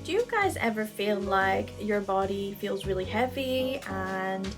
Do you guys ever feel like your body feels really heavy and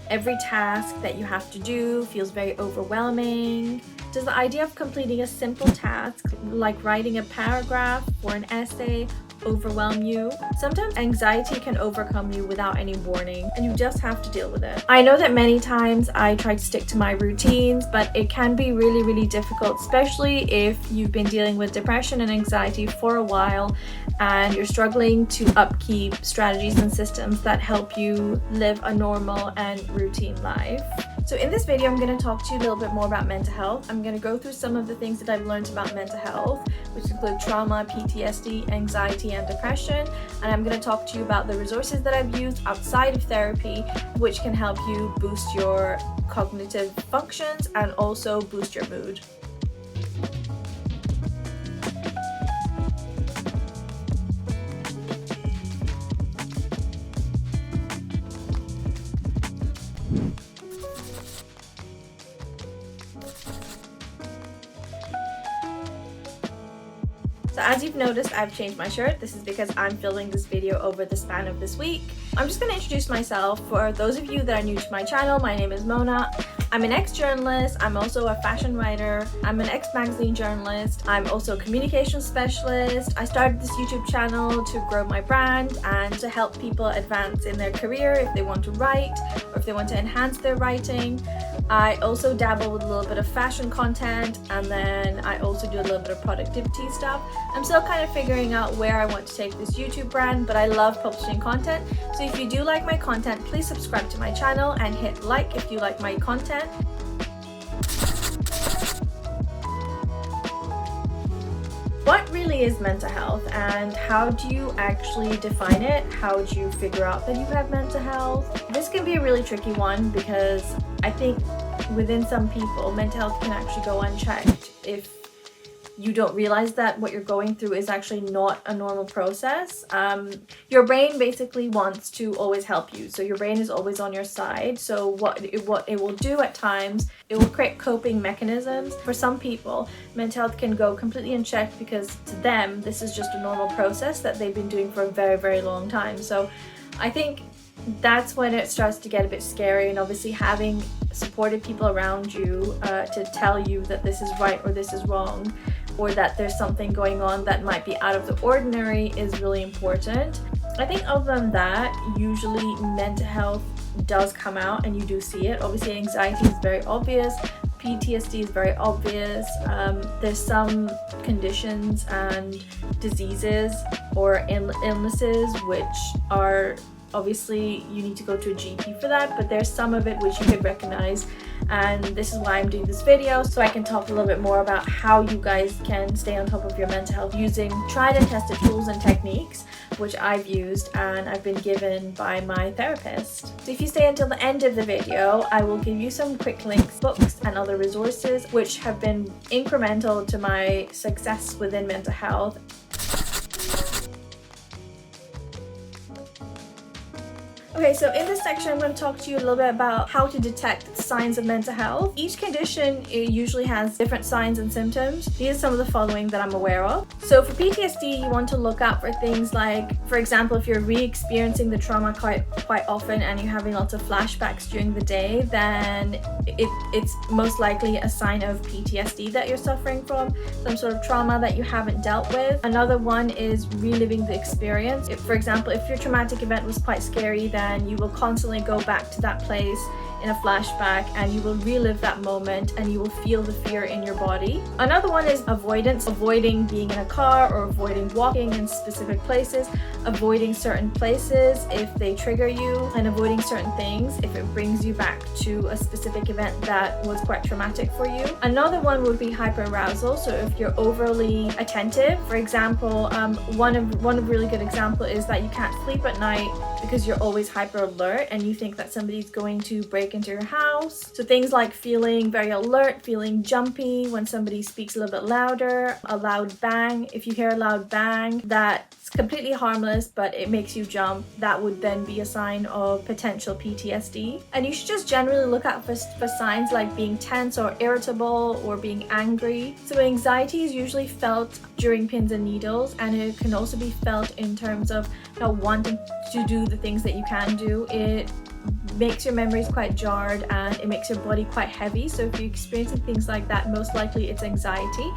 every task that you have to do feels very overwhelming? Does the idea of completing a simple task, like writing a paragraph or an essay, overwhelm you? Sometimes anxiety can overcome you without any warning, and you just have to deal with it. I know that many times I try to stick to my routines, but it can be really difficult, especially if you've been dealing with depression and anxiety for a while and you're struggling to upkeep strategies and systems that help you live a normal and routine life. So in this video, I'm going to talk to you a little bit more about mental health. I'm going to go through some of the things that I've learned about mental health, which include trauma, PTSD, anxiety, and depression. And I'm going to talk to you about the resources that I've used outside of therapy, which can help you boost your cognitive functions and also boost your mood. So as you've noticed, I've changed my shirt. This is because I'm filming this video over the span of this week. I'm just going to introduce myself. For those of you that are new to my channel, my name is Mona. I'm an ex-journalist. I'm also a fashion writer. I'm an ex-magazine journalist. I'm also a communication specialist. I started this YouTube channel to grow my brand and to help people advance in their career if they want to write or if they want to enhance their writing. I also dabble with a little bit of fashion content, and then I also do a little bit of productivity stuff. I'm still kind of figuring out where I want to take this YouTube brand, but I love publishing content. So if you do like my content, please subscribe to my channel and hit like if you like my content. What really is mental health, and how do you actually define it? How do you figure out that you have mental health? This can be a really tricky one because I think within some people, mental health can actually go unchecked if you don't realize that what you're going through is actually not a normal process. Your brain basically wants to always help you. So your brain is always on your side. So what it will do at times, it will create coping mechanisms. For some people, mental health can go completely unchecked because to them, this is just a normal process that they've been doing for a very long time. So I think that's when it starts to get a bit scary, and obviously having supportive people around you to tell you that this is right or this is wrong, or that there's something going on that might be out of the ordinary is really important. I think other than that, usually mental health does come out and you do see it. Obviously anxiety is very obvious, PTSD is very obvious. There's some conditions and diseases or illnesses which are obviously you need to go to a GP for that, but there's some of it which you could recognize, and this is why I'm doing this video, so I can talk a little bit more about how you guys can stay on top of your mental health using tried and tested tools and techniques which I've used and I've been given by my therapist. So if you stay until the end of the video, I will give you some quick links, books and other resources which have been incremental to my success within mental health. Okay, so in this section, I'm going to talk to you a little bit about how to detect signs of mental health. Each condition usually has different signs and symptoms. These are some of the following that I'm aware of. So for PTSD, you want to look out for things like, for example, if you're re-experiencing the trauma quite often and you're having lots of flashbacks during the day, then it's most likely a sign of PTSD that you're suffering from, some sort of trauma that you haven't dealt with. Another one is reliving the experience. If, for example, if your traumatic event was quite scary, then you will constantly go back to that place in a flashback and you will relive that moment and you will feel the fear in your body. Another one is avoidance, avoiding being in a car or avoiding walking in specific places, avoiding certain places if they trigger you, and avoiding certain things if it brings you back to a specific event that was quite traumatic for you. Another one would be hyperarousal. So if you're overly attentive, for example, one of really good example is that you can't sleep at night because you're always hyper alert and you think that somebody's going to break into your house. So things like feeling very alert, feeling jumpy when somebody speaks a little bit louder, a loud bang. If you hear a loud bang, that's It's completely harmless, but it makes you jump. That would then be a sign of potential PTSD. And you should just generally look out for signs like being tense or irritable or being angry. So anxiety is usually felt during pins and needles, and it can also be felt in terms of not wanting to do the things that you can do. It makes your memories quite jarred and it makes your body quite heavy. So if you're experiencing things like that, most likely it's anxiety.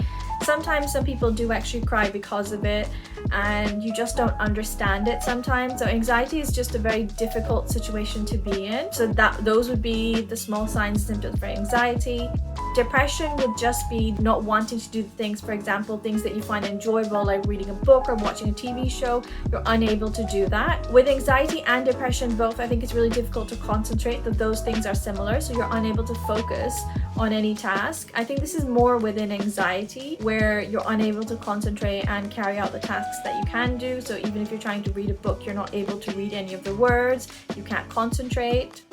Sometimes some people do actually cry because of it, and you just don't understand it sometimes. So anxiety is just a very difficult situation to be in. So those would be the small signs and symptoms for anxiety. Depression would just be not wanting to do things, for example, things that you find enjoyable, like reading a book or watching a TV show. You're unable to do that. With anxiety and depression both, I think it's really difficult to concentrate, that those things are similar. So you're unable to focus on any task. I think this is more within anxiety, where you're unable to concentrate and carry out the tasks that you can do. So even if you're trying to read a book, you're not able to read any of the words, you can't concentrate.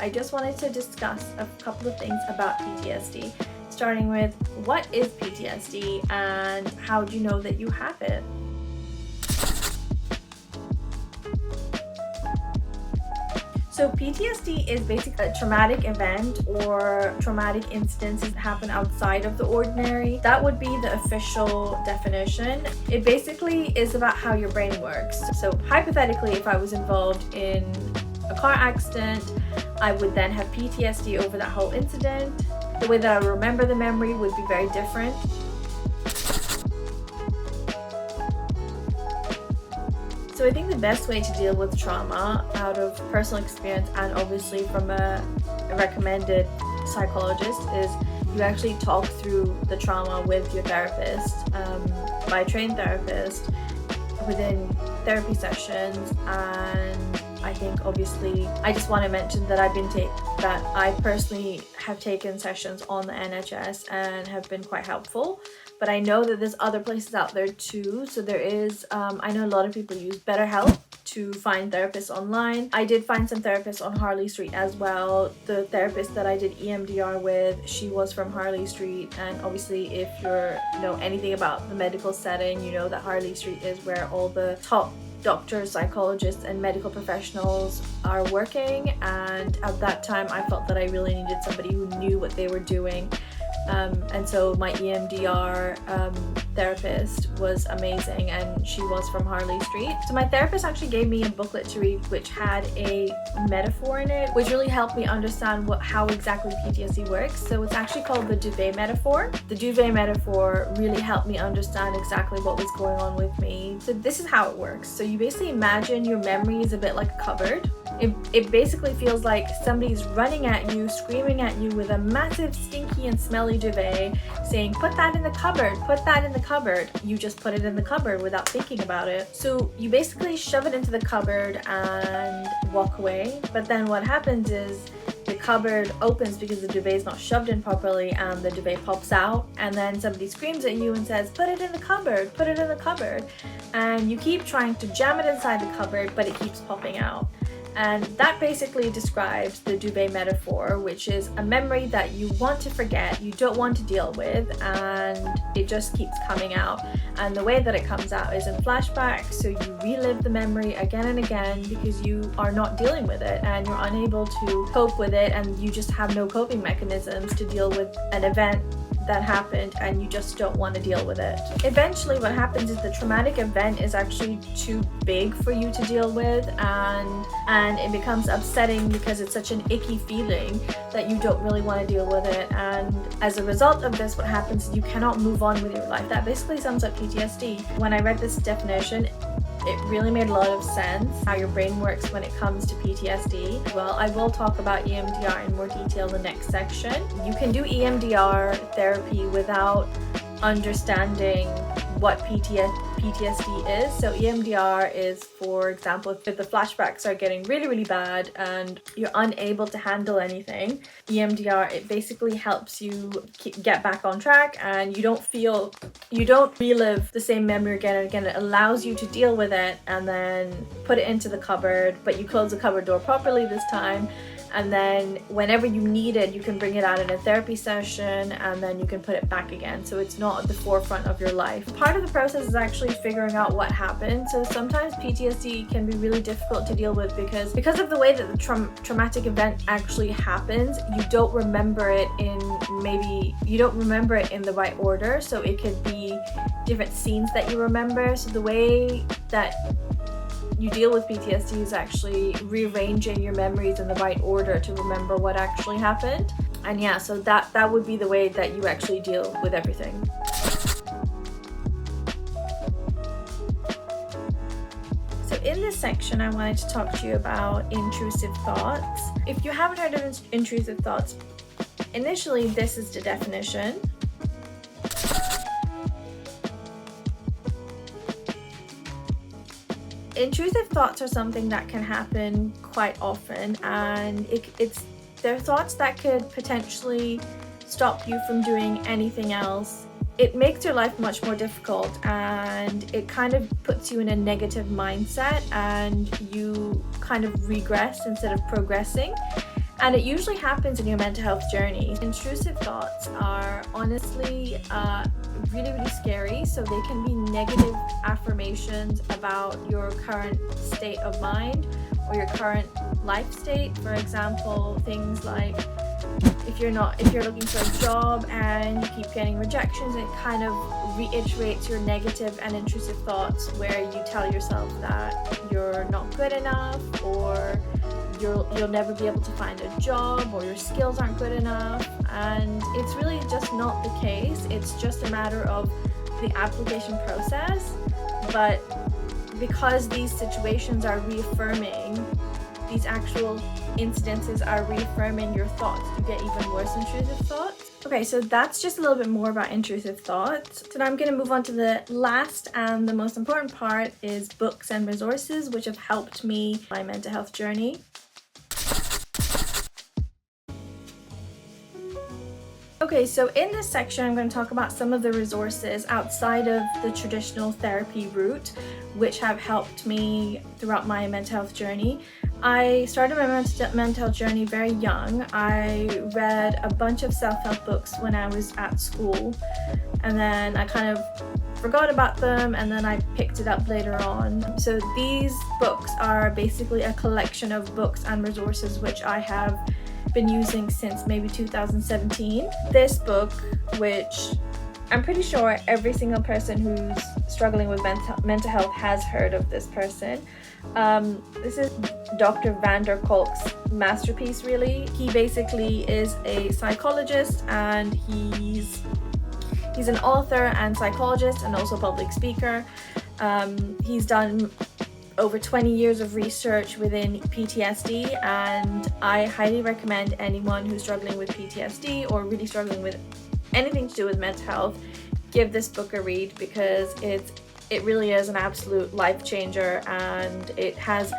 I just wanted to discuss a couple of things about PTSD, starting with what is PTSD and how do you know that you have it? So PTSD is basically a traumatic event or traumatic instances that happen outside of the ordinary. That would be the official definition. It basically is about how your brain works. So hypothetically, if I was involved in a car accident, I would then have PTSD over that whole incident. The way that I remember the memory would be very different. So I think the best way to deal with trauma out of personal experience and obviously from a recommended psychologist is you actually talk through the trauma with your therapist, by a trained therapist, within therapy sessions. And I think obviously I just want to mention that I personally have taken sessions on the NHS and have been quite helpful, but I know that there's other places out there too. So there is I know a lot of people use BetterHelp to find therapists online. I did find some therapists on Harley Street as well. The therapist that I did EMDR with, she was from Harley Street, and obviously if you know anything about the medical setting, you know that Harley Street is where all the top doctors, psychologists, and medical professionals are working. And at that time I felt that I really needed somebody who knew what they were doing. And so my EMDR therapist was amazing, and she was from Harley Street. So my therapist actually gave me a booklet to read which had a metaphor in it, which really helped me understand how exactly PTSD works. So it's actually called the Duvet Metaphor. The Duvet Metaphor really helped me understand exactly what was going on with me. So this is how it works. So you basically imagine your memory is a bit like a cupboard. It basically feels like somebody's running at you, screaming at you with a massive stinky and smelly duvet, saying, put that in the cupboard, put that in the cupboard. You just put it in the cupboard without thinking about it. So you basically shove it into the cupboard and walk away. But then what happens is the cupboard opens because the duvet is not shoved in properly, and the duvet pops out, and then somebody screams at you and says, put it in the cupboard, put it in the cupboard. And you keep trying to jam it inside the cupboard, but it keeps popping out. And that basically describes the duvet metaphor, which is a memory that you want to forget, you don't want to deal with, and it just keeps coming out. And the way that it comes out is in flashback, so you relive the memory again and again because you are not dealing with it and you're unable to cope with it, and you just have no coping mechanisms to deal with an event that happened and you just don't want to deal with it. Eventually what happens is the traumatic event is actually too big for you to deal with, and it becomes upsetting because it's such an icky feeling that you don't really want to deal with it. And as a result of this, what happens is you cannot move on with your life. That basically sums up PTSD. When I read this definition, it really made a lot of sense how your brain works when it comes to PTSD. Well, I will talk about EMDR in more detail in the next section. You can do EMDR therapy without understanding what PTSD is. So EMDR is, for example, if the flashbacks are getting really, really bad and you're unable to handle anything, EMDR, it basically helps you get back on track, and you don't relive the same memory again and again. It allows you to deal with it and then put it into the cupboard, but you close the cupboard door properly this time, and then whenever you need it, you can bring it out in a therapy session, and then you can put it back again, so it's not at the forefront of your life. Part of the process is actually figuring out what happened. So sometimes PTSD can be really difficult to deal with because of the way that the traumatic event actually happens. You don't remember it in the right order, so it could be different scenes that you remember. So the way that you deal with PTSD is actually rearranging your memories in the right order to remember what actually happened. And yeah, so that would be the way that you actually deal with everything. So in this section, I wanted to talk to you about intrusive thoughts. If you haven't heard of intrusive thoughts, initially this is the definition. Intrusive thoughts are something that can happen quite often, and they're thoughts that could potentially stop you from doing anything else. It makes your life much more difficult, and it kind of puts you in a negative mindset, and you kind of regress instead of progressing. And it usually happens in your mental health journey. Intrusive thoughts are honestly really, really scary. So they can be negative affirmations about your current state of mind or your current life state. For example, things like if you're looking for a job and you keep getting rejections, it kind of reiterates your negative and intrusive thoughts where you tell yourself that you're not good enough, or you'll never be able to find a job, or your skills aren't good enough. And it's really just not the case. It's just a matter of the application process. But because these situations are reaffirming, these actual incidences are reaffirming your thoughts, you get even worse intrusive thoughts. Okay, so that's just a little bit more about intrusive thoughts. So now I'm going to move on to the last and the most important part, is books and resources which have helped me in my mental health journey. Okay, so in this section, I'm going to talk about some of the resources outside of the traditional therapy route, which have helped me throughout my mental health journey. I started my mental health journey very young. I read a bunch of self-help books when I was at school, and then I kind of forgot about them, and then I picked it up later on. So these books are basically a collection of books and resources which I have been using since maybe 2017. This book, which I'm pretty sure every single person who's struggling with mental health has heard of this person. This is Dr. van der Kolk's masterpiece, really. He basically is a psychologist, and he's an author and psychologist and also public speaker. He's done over 20 years of research within PTSD, and I highly recommend anyone who's struggling with PTSD or really struggling with anything to do with mental health, give this book a read, because it really is an absolute life changer, and it has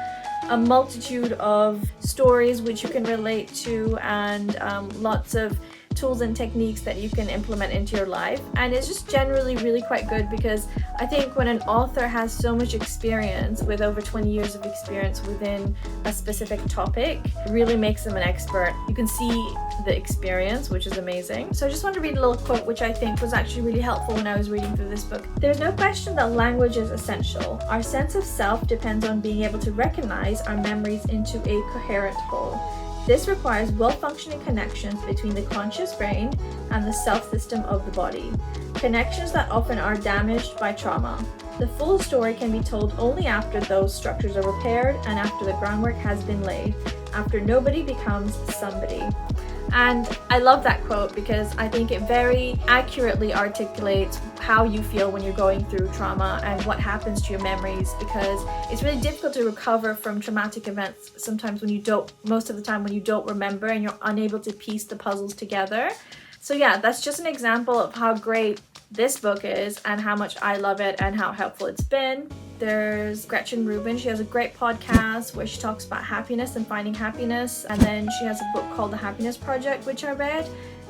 a multitude of stories which you can relate to, and lots of tools and techniques that you can implement into your life. And it's just generally really quite good, because I think when an author has so much experience, with over 20 years of experience within a specific topic, it really makes them an expert. You can see the experience, which is amazing. So I just want to read a little quote which I think was actually really helpful when I was reading through this book. There's no question that language is essential. Our sense of self depends on being able to recognize our memories into a coherent whole. This requires well-functioning connections between the conscious brain and the self-system of the body, connections that often are damaged by trauma. The full story can be told only after those structures are repaired and after the groundwork has been laid, after nobody becomes somebody. And I love that quote, because I think it very accurately articulates how you feel when you're going through trauma and what happens to your memories, because it's really difficult to recover from traumatic events sometimes most of the time when you don't remember and you're unable to piece the puzzles together. So yeah, that's just an example of how great this book is and how much I love it and how helpful it's been. There's Gretchen Ruben. She has a great podcast where she talks about happiness and finding happiness. And then she has a book called The Happiness Project, which I read.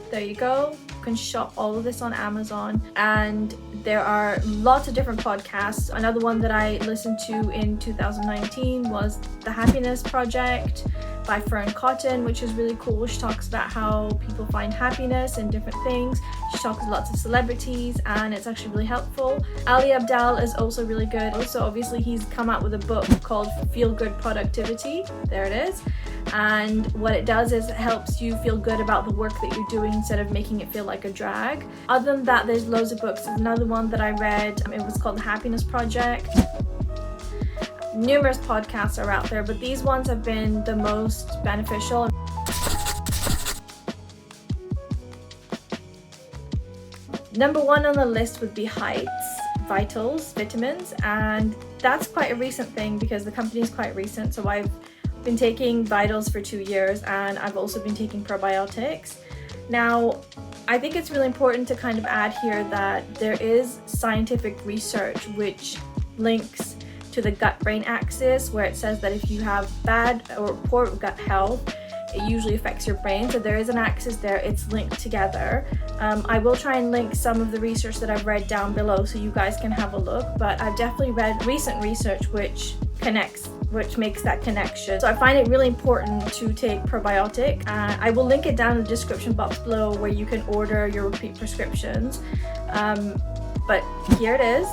There you go. You can shop all of this on Amazon, and there are lots of different podcasts. Another one that I listened to in 2019 was The Happiness Project by Fearn, which is really cool. She talks about how people find happiness in different things. She talks to lots of celebrities, and it's actually really helpful. Ali Abdaal is also really good. Also, obviously, he's come out with a book called Feel Good Productivity. There it is. And what it does is it helps you feel good about the work that you're doing instead of making it feel like a drag. Other than that, there's loads of books. There's another one that I read. It was called The Happiness Project. Numerous podcasts are out there, but these ones have been the most beneficial. Number one on the list would be Heights Vitals Vitamins, and that's quite a recent thing because the company is quite recent. So I've been taking Vitals for 2 years, and I've also been taking probiotics. Now, I think it's really important to kind of add here that there is scientific research which links to the gut-brain axis, where it says that if you have bad or poor gut health, it usually affects your brain. So there is an axis there, it's linked together. I will try and link some of the research that I've read down below so you guys can have a look, but I've definitely read recent research which makes that connection. So I find it really important to take probiotic. I will link it down in the description box below where you can order your repeat prescriptions. But here it is.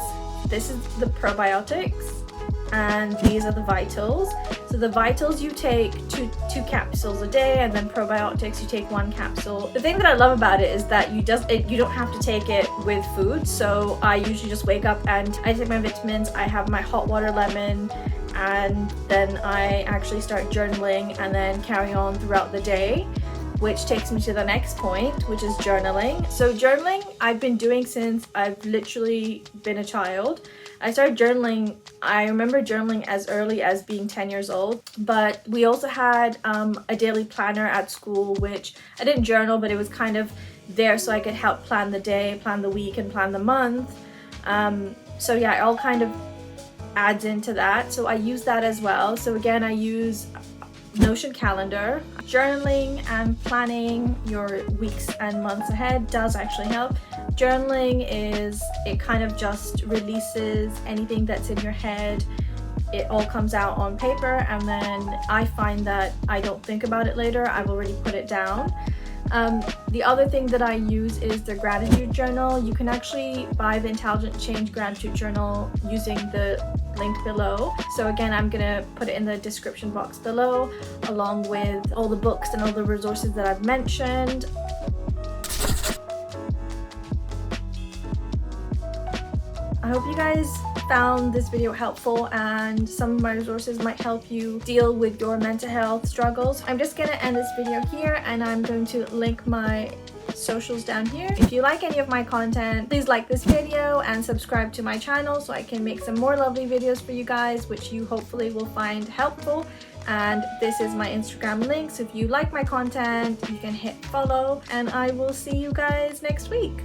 This is the probiotics, and these are the vitals. So the vitals you take two capsules a day, and then probiotics you take 1 capsule. The thing that I love about it is that you don't have to take it with food. So I usually just wake up and I take my vitamins, I have my hot water lemon, and then I actually start journaling and then carry on throughout the day, which takes me to the next point, which is journaling. So journaling I've been doing since I've literally been a child. I started journaling, I remember journaling as early as being 10 years old, but we also had a daily planner at school, which I didn't journal, but it was kind of there so I could help plan the day, plan the week, and plan the month. So yeah, it all kind of adds into that. So I use that as well. So again, I use Notion calendar. Journaling and planning your weeks and months ahead does actually help. Journaling it kind of just releases anything that's in your head. It all comes out on paper, and then I find that I don't think about it later. I've already put it down. The other thing that I use is the gratitude journal. You can actually buy the Intelligent Change gratitude journal using the link below. So again, I'm gonna put it in the description box below, along with all the books and all the resources that I've mentioned. I hope you guys found this video helpful, and some of my resources might help you deal with your mental health struggles. I'm just gonna end this video here, and I'm going to link my socials down here. If you like any of my content, please like this video and subscribe to my channel so I can make some more lovely videos for you guys, which you hopefully will find helpful. And this is my Instagram link, so if you like my content, you can hit follow, and I will see you guys next week.